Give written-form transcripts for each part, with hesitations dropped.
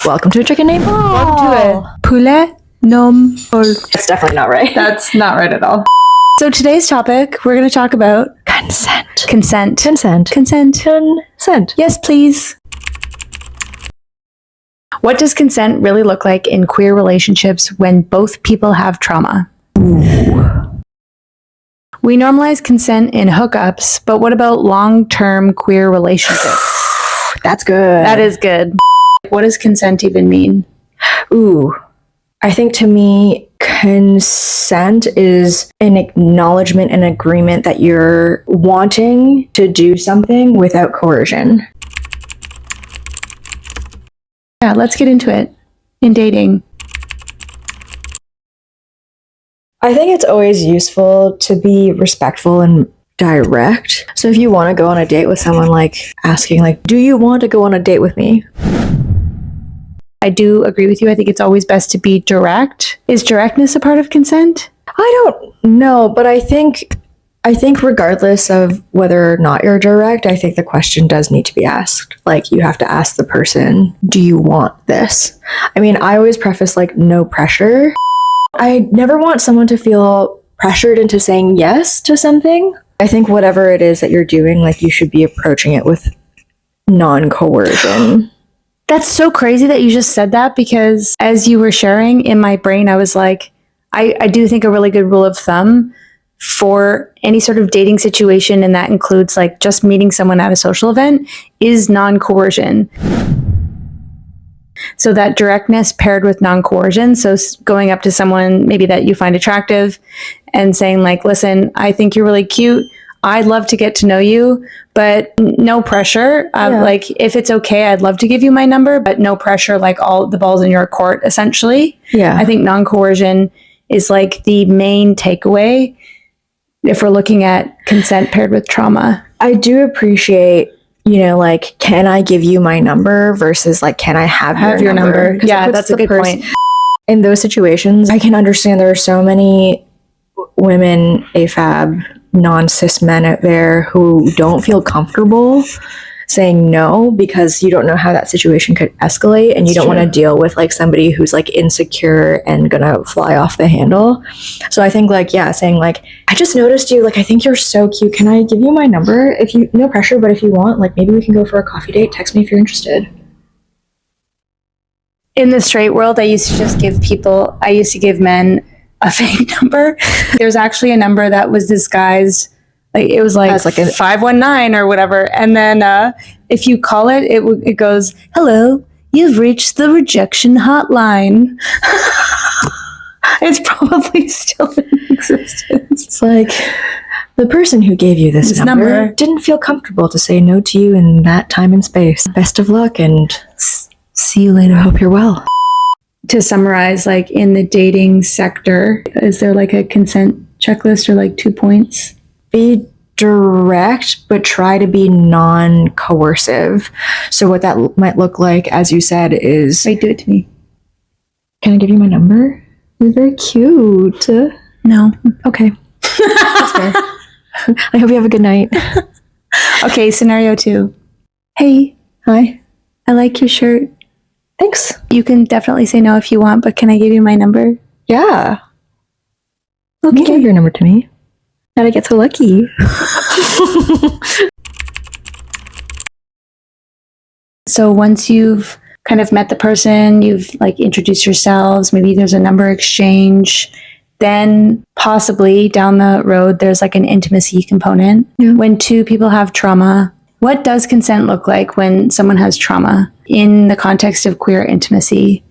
Welcome to a chicken named Paul. Welcome to it. Poulet nom Paul. That's definitely not right. That's not right at all. So today's topic, we're going to talk about Consent. consent. Consent. Consent. Consent. Yes, please. What does consent really look like in queer relationships when both people have trauma? We normalize consent in hookups, but what about long-term queer relationships? That's good. That is good. What does consent even mean? Ooh. I think to me, consent is an acknowledgement and agreement that you're wanting to do something without coercion. Yeah, let's get into it. In dating. I think it's always useful to be respectful and direct. So if you want to go on a date with someone, like asking, like, do you want to go on a date with me? I do agree with you. I think it's always best to be direct. Is directness a part of consent? I don't know, but I think regardless of whether or not you're direct, I think the question does need to be asked. Like, you have to ask the person, do you want this? I mean, I always preface like no pressure. I never want someone to feel pressured into saying yes to something. I think whatever it is that you're doing, like, you should be approaching it with non-coercion. That's so crazy that you just said that, because as you were sharing in my brain, I was like, I do think a really good rule of thumb for any sort of dating situation, and that includes like just meeting someone at a social event, is non-coercion. So that directness paired with non-coercion. So going up to someone maybe that you find attractive and saying like, listen, I think you're really cute. I'd love to get to know you, but no pressure. Like, if it's okay, I'd love to give you my number, but no pressure, like all the balls in your court, essentially. Yeah. I think non-coercion is like the main takeaway if we're looking at consent paired with trauma. I do appreciate, like, can I give you my number versus like, can I have your number? Yeah, that's a good point. In those situations, I can understand there are so many women, AFAB, non-cis men out there who don't feel comfortable saying no because you don't know how that situation could escalate, and you don't want to deal with like somebody who's like insecure and gonna fly off the handle. So I think like, yeah, saying like, I just noticed you, like, I think you're so cute. Can I give you my number? If you, no pressure, but if you want, like, maybe we can go for a coffee date. Text me if you're interested. In the straight world, I used to give men a fake number. There's actually a number that was disguised, like it was like, as like a 519 or whatever, and then if you call it, it goes, hello, you've reached the rejection hotline. It's probably still in existence. It's like, the person who gave you this number didn't feel comfortable to say no to you in that time and space. Best of luck, and see you later. Hope you're well. To summarize, like in the dating sector, is there like a consent checklist or like 2 points? Be direct, but try to be non-coercive. So what that might look like, as you said, is... Wait, do it to me. Can I give you my number? You're very cute. No. Okay. That's fair. I hope you have a good night. Okay, scenario 2. Hey. Hi. I like your shirt. Thanks. You can definitely say no if you want, but can I give you my number? Yeah. Okay. You can give your number to me. How'd I get so lucky? So once you've kind of met the person, you've like introduced yourselves, maybe there's a number exchange, then possibly down the road, there's like an intimacy component. Yeah. When two people have trauma, what does consent look like when someone has trauma in the context of queer intimacy?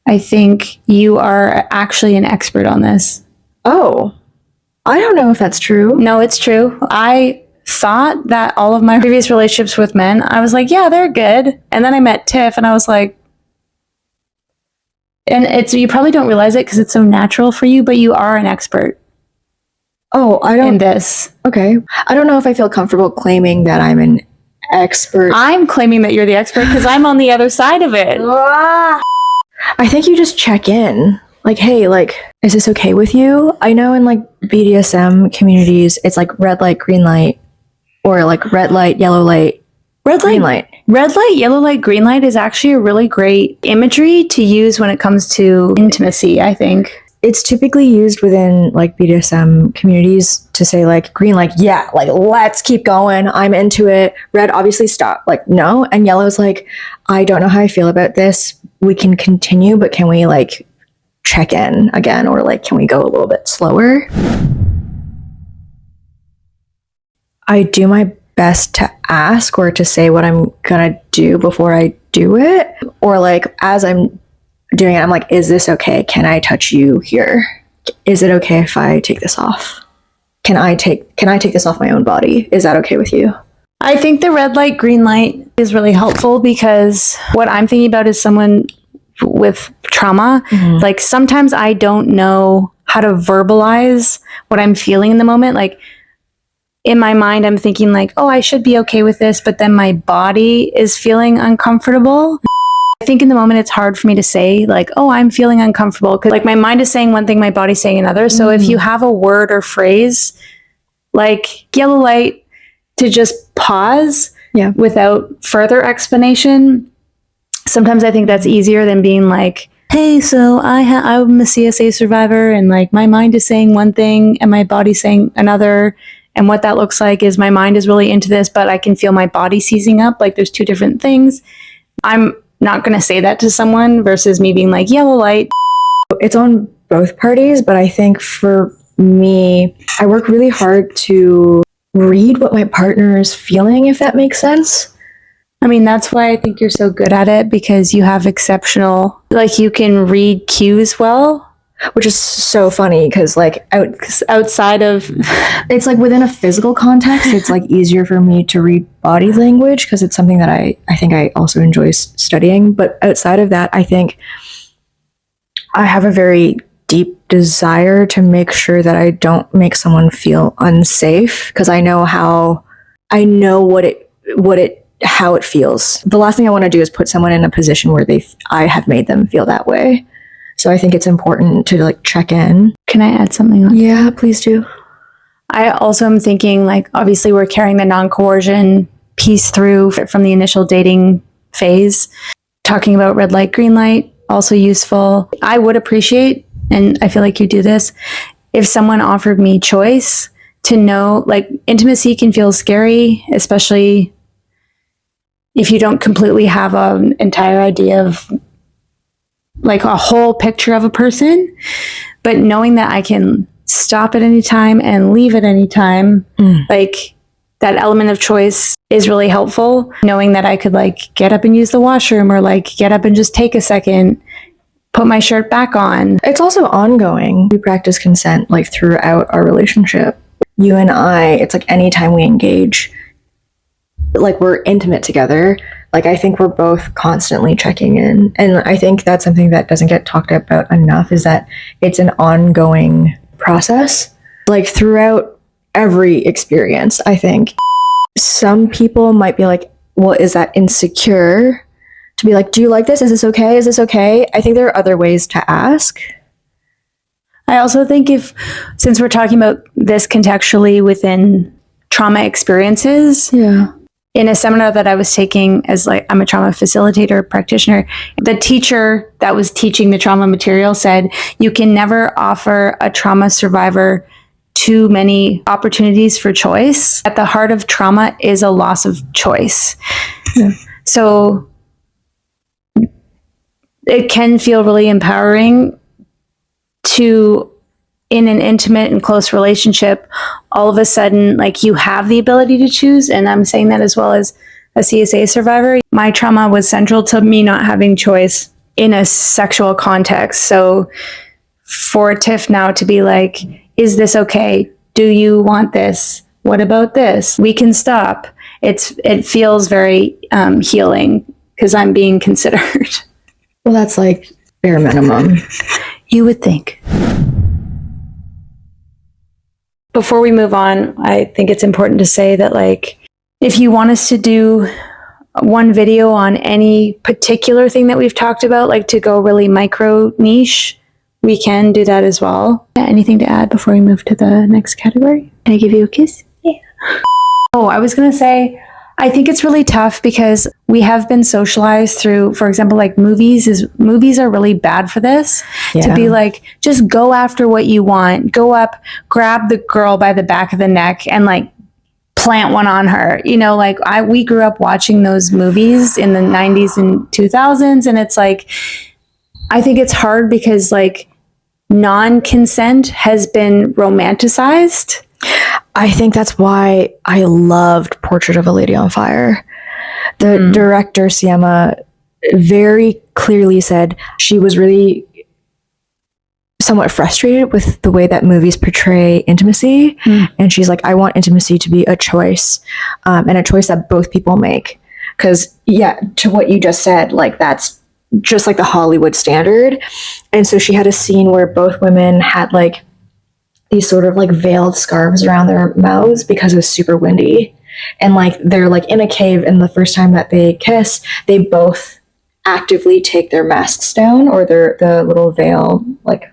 I think you are actually an expert on this. Oh, I don't know if that's true. No, it's true. I thought that all of my previous relationships with men, I was like, yeah, they're good. And then I met Tiff and I was like, and you probably don't realize it because it's so natural for you, but you are an expert. Oh, I don't... in this. Okay. I don't know if I feel comfortable claiming that I'm an expert. I'm claiming that you're the expert because I'm on the other side of it. I think you just check in. Like, hey, like, is this okay with you? I know in like BDSM communities, it's like red light, green light, or like red light, yellow light, Red green light. light. Red light, yellow light, green light is actually a really great imagery to use when it comes to intimacy, I think. It's typically used within like BDSM communities to say like green, like, yeah, like let's keep going. I'm into it. Red, obviously stop. Like, no. And yellow's like, I don't know how I feel about this. We can continue, but can we like check in again? Or like, can we go a little bit slower? I do my best to ask or to say what I'm gonna do before I do it. Or like as I'm doing it, I'm like, is this okay? Can I touch you here? Is it okay if I take this off? Can I take this off my own body? Is that okay with you? I think the red light, green light is really helpful because what I'm thinking about is someone with trauma. Mm-hmm. Like sometimes I don't know how to verbalize what I'm feeling in the moment. Like in my mind, I'm thinking like, oh, I should be okay with this, but then my body is feeling uncomfortable. I think in the moment it's hard for me to say like, oh, I'm feeling uncomfortable because like my mind is saying one thing, my body's saying another. So if you have a word or phrase like yellow light to just pause without further explanation, sometimes I think that's easier than being like, hey, so I'm a CSA survivor and like my mind is saying one thing and my body's saying another. And what that looks like is my mind is really into this, but I can feel my body seizing up. Like there's two different things. I'm not going to say that to someone versus me being like, yellow light. It's on both parties, but I think for me, I work really hard to read what my partner is feeling, if that makes sense. I mean, that's why I think you're so good at it because you have exceptional, like you can read cues well. Which is so funny because like outside of it's like within a physical context, it's like easier for me to read body language because it's something that I think I also enjoy studying. But outside of that, I think I have a very deep desire to make sure that I don't make someone feel unsafe because I know how it feels. The last thing I want to do is put someone in a position where I have made them feel that way. So I think it's important to like check in. Can I add something on? Yeah, please do. I also am thinking like, obviously we're carrying the non-coercion piece through from the initial dating phase. Talking about red light, green light, also useful. I would appreciate, and I feel like you do this, if someone offered me choice to know, like intimacy can feel scary, especially if you don't completely have an entire idea of like a whole picture of a person, but knowing that I can stop at any time and leave at any time, like that element of choice is really helpful. Knowing that I could like get up and use the washroom or like get up and just take a second, put my shirt back on. It's also ongoing. We practice consent like throughout our relationship. You and I, it's like anytime we engage, like we're intimate together. Like, I think we're both constantly checking in. And I think that's something that doesn't get talked about enough is that it's an ongoing process. Like, throughout every experience, I think. Some people might be like, well, is that insecure? To be like, do you like this? Is this okay? Is this okay? I think there are other ways to ask. I also think since we're talking about this contextually within trauma experiences, in a seminar that I was taking as like, I'm a trauma facilitator practitioner, the teacher that was teaching the trauma material said, you can never offer a trauma survivor too many opportunities for choice. At the heart of trauma is a loss of choice. So it can feel really empowering to, in an intimate and close relationship, all of a sudden, like you have the ability to choose. And I'm saying that as well as a CSA survivor. My trauma was central to me not having choice in a sexual context. So for Tiff now to be like, is this okay? Do you want this? What about this? We can stop. It feels very healing because I'm being considered. Well, that's like bare minimum. You would think. Before we move on, I think it's important to say that, like, if you want us to do one video on any particular thing that we've talked about, like to go really micro niche, we can do that as well. Anything to add before we move to the next category? Can I give you a kiss? Yeah. Oh, I was going to say, I think it's really tough because we have been socialized through, for example, like movies are really bad for this. To be like, just go after what you want, go up, grab the girl by the back of the neck and like plant one on her. You know, like we grew up watching those movies in the 90s and 2000s. And it's like, I think it's hard because like non-consent has been romanticized. I think that's why I loved Portrait of a Lady on Fire. The director, Siema, very clearly said she was really somewhat frustrated with the way that movies portray intimacy. And she's like, I want intimacy to be a choice, and a choice that both people make. Because, yeah, to what you just said, like, that's just like the Hollywood standard. And so she had a scene where both women had like these sort of like veiled scarves around their mouths because it was super windy. And like they're like in a cave, and the first time that they kiss, they both actively take their masks down, or the little veil like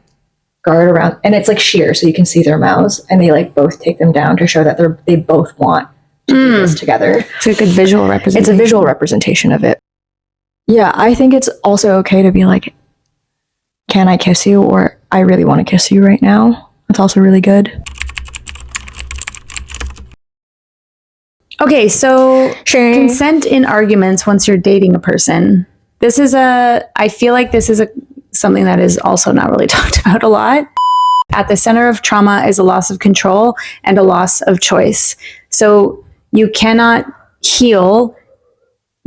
guard around, and it's like sheer so you can see their mouths, and they like both take them down to show that they both want to do this together. It's a good visual representation. It's a visual representation of it. Yeah, I think it's also okay to be like, can I kiss you? Or I really want to kiss you right now. It's also really good. Okay, so consent in arguments once you're dating a person. I feel like this is something that is also not really talked about a lot. At the center of trauma is a loss of control and a loss of choice. So you cannot heal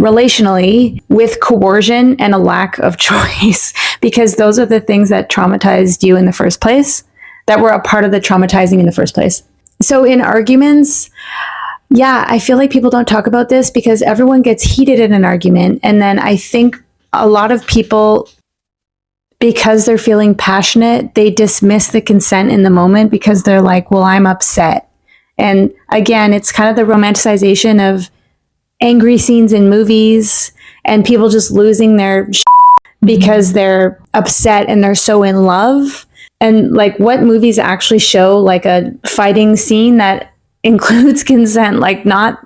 relationally with coercion and a lack of choice, because those are the things that traumatized you in the first place, that were a part of the traumatizing in the first place. So in arguments, yeah, I feel like people don't talk about this because everyone gets heated in an argument. And then I think a lot of people, because they're feeling passionate, they dismiss the consent in the moment because they're like, well, I'm upset. And again, it's kind of the romanticization of angry scenes in movies and people just losing their because they're upset and they're so in love. And like, what movies actually show like a fighting scene that includes consent? Like, not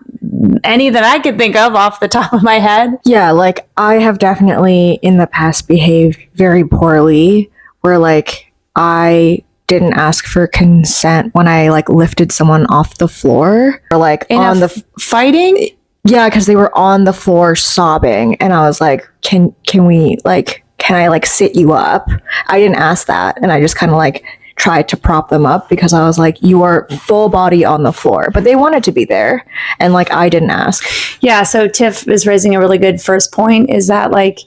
any that I could think of off the top of my head. Yeah, like I have definitely in the past behaved very poorly, where like I didn't ask for consent when I like lifted someone off the floor, or like on the fighting. Yeah, because they were on the floor sobbing, and I was like, can we like, can I like sit you up? I didn't ask that, and I just kind of like tried to prop them up because I was like, you are full body on the floor, but they wanted to be there, and like I didn't ask. Yeah, so Tiff is raising a really good first point, is that like,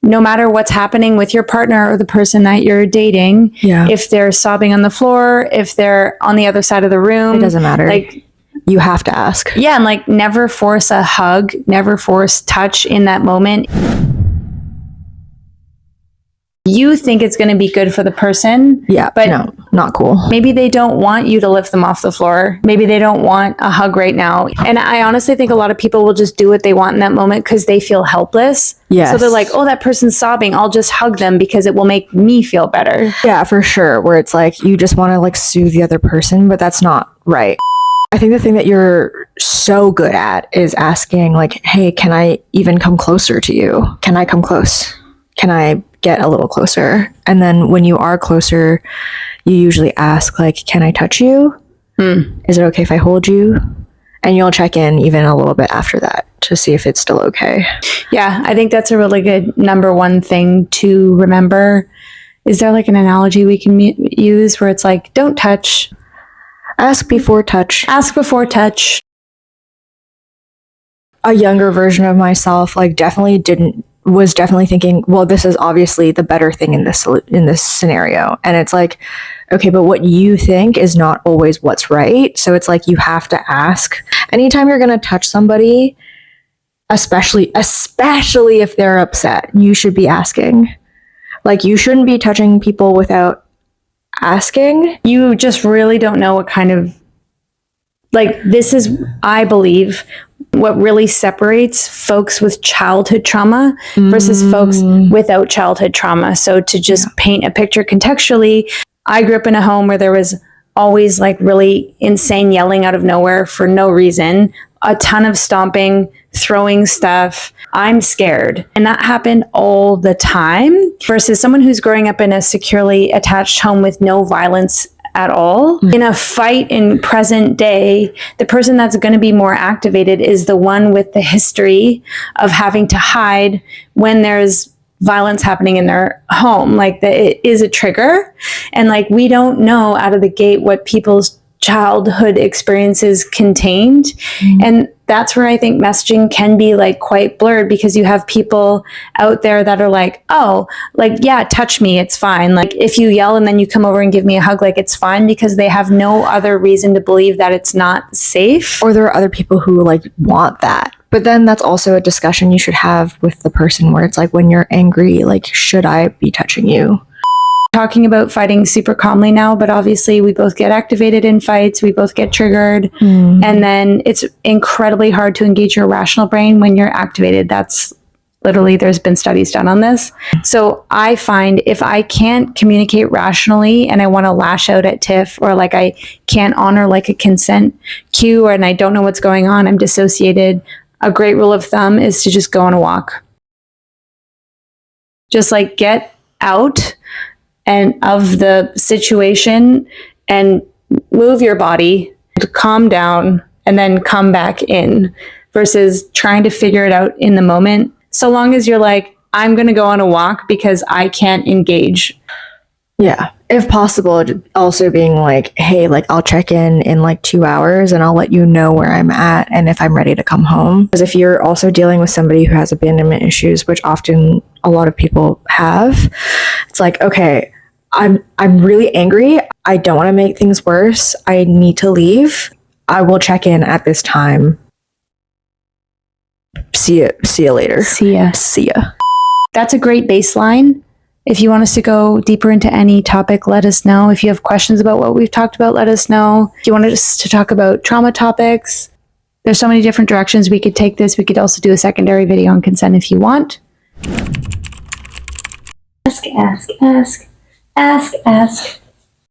no matter what's happening with your partner or the person that you're dating, if they're sobbing on the floor, if they're on the other side of the room, it doesn't matter. Like, you have to ask. Yeah, and like never force a hug, never force touch in that moment. You think it's going to be good for the person. Yeah, but no, not cool. Maybe they don't want you to lift them off the floor. Maybe they don't want a hug right now. And I honestly think a lot of people will just do what they want in that moment because they feel helpless. Yes. So they're like, oh, that person's sobbing, I'll just hug them because it will make me feel better. Yeah, for sure. Where it's like, you just want to like soothe the other person, but that's not right. I think the thing that you're so good at is asking like, hey, can I even come closer to you? Can I come close? Can I get a little closer? And then when you are closer, you usually ask like, can I touch you? Is it okay if I hold you? And you'll check in even a little bit after that to see if it's still okay. Yeah, I think that's a really good number one thing to remember. Is there like an analogy we can use where it's like, don't touch. Ask before touch. Ask before touch. A younger version of myself like was definitely thinking, well, this is obviously the better thing in this scenario. And it's like, okay, but what you think is not always what's right. So it's like, you have to ask. Anytime you're going to touch somebody, especially if they're upset, you should be asking. Like, you shouldn't be touching people without asking. You just really don't know what kind of, like, this is, I believe, what really separates folks with childhood trauma versus folks without childhood trauma. So to just paint a picture contextually, I grew up in a home where there was always like really insane yelling out of nowhere for no reason. a ton of stomping, throwing stuff. I'm scared. And that happened all the time versus someone who's growing up in a securely attached home with no violence at all. In a fight in present day, the person that's going to be more activated is the one with the history of having to hide when there's violence happening in their home. Like it is a trigger. And like, we don't know out of the gate what people's childhood experiences contained. And that's where I think messaging can be like quite blurred, because you have people out there that are like, oh, like, yeah, touch me, it's fine. Like if you yell and then you come over and give me a hug, like it's fine, because they have no other reason to believe that it's not safe. Or there are other people who like want that. But then that's also a discussion you should have with the person, where it's like, when you're angry, like, should I be touching you? Talking about fighting super calmly now, but obviously we both get activated in fights, we both get triggered, and then it's incredibly hard to engage your rational brain when you're activated. That's literally, there's been studies done on this. So I find if I can't communicate rationally and I want to lash out at Tiff, or like I can't honor like a consent cue, and I don't know what's going on, I'm dissociated, a great rule of thumb is to just go on a walk. Just like get out and of the situation and move your body to calm down and then come back in, versus trying to figure it out in the moment. So long as you're like, I'm going to go on a walk because I can't engage. Yeah. If possible, also being like, hey, like, I'll check in like 2 hours and I'll let you know where I'm at and if I'm ready to come home. Because if you're also dealing with somebody who has abandonment issues, which often a lot of people have, it's like, okay, I'm really angry. I don't want to make things worse. I need to leave. I will check in at this time. See you later. See ya. See ya. That's a great baseline. If you want us to go deeper into any topic, let us know. If you have questions about what we've talked about, let us know. If you wanted us to talk about trauma topics, there's so many different directions we could take this. We could also do a secondary video on consent if you want. Ask, ask, ask. Ask, ask.